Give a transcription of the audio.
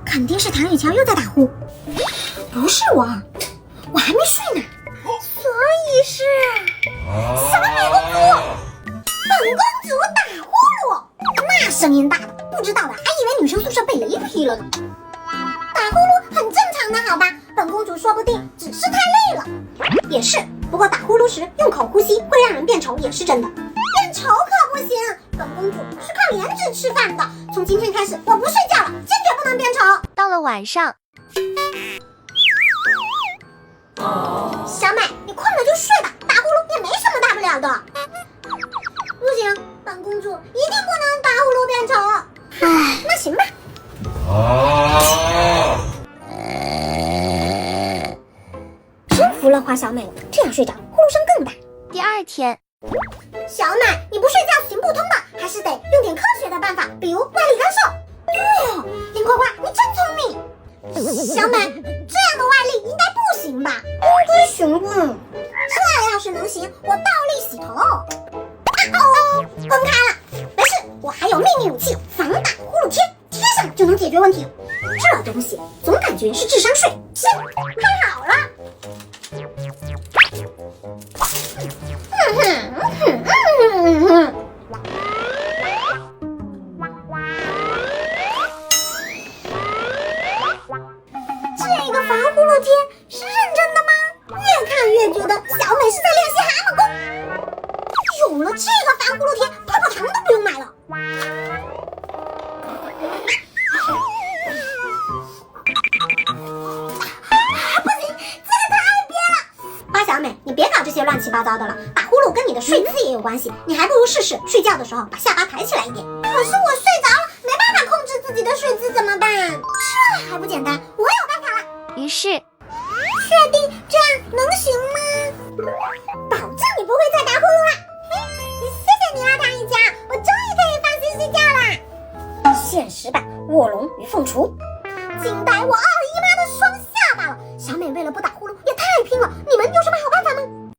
肯定是唐雨乔又在打呼。不是我还没睡呢，所以是小美公主。本公主打呼噜，那声音大的，不知道的还以为女生宿舍被雷劈了呢。打呼噜很正常的，好吧？本公主说不定只是太累了。也是，不过打呼噜时用口呼吸会让人变丑，也是真的。变丑可不行，本公主是靠颜值吃饭的。从今天开始，我不睡觉了，坚决不能变丑。到了晚上，小美，你困了就睡吧，打呼噜也没什么大不了的。不行，本公主一定不能打呼噜变丑。唉，那行吧。真服了花小美了，这样睡着呼噜声更大。第二天，小美，你不睡觉行不通的，还是得用点科学的办法，比如外力干涉。对哦，林呱呱，你真聪明。小美，这样的外力应该不行吧？应该行吧。这要是能行，我倒立洗头。崩开了。没事，我还有秘密武器防打呼噜贴，贴上就能解决问题。这东西总感觉是智商税。是，看好了。这个防呼噜贴是认真的吗？越看越觉得小美是在练习蛤蟆功。有了这个防呼噜贴，泡泡糖都不用买了。不行，这个太憋了。花小美，你别搞这些乱七八糟的了，打呼噜跟你的睡姿也有关系，你还不如试试睡觉的时候把下巴抬起来一点。可是我睡着了，没办法控制自己的睡姿怎么办？这还不简单，我有办法了。于是确定这样能行吗？保证你不会再打呼噜了。谢谢你啦，唐雨乔，我终于可以放心睡觉啦。现实版卧龙与凤雏，惊呆我二姨妈的双下巴了。小美为了不打呼噜也太拼了，你们有什么好办法？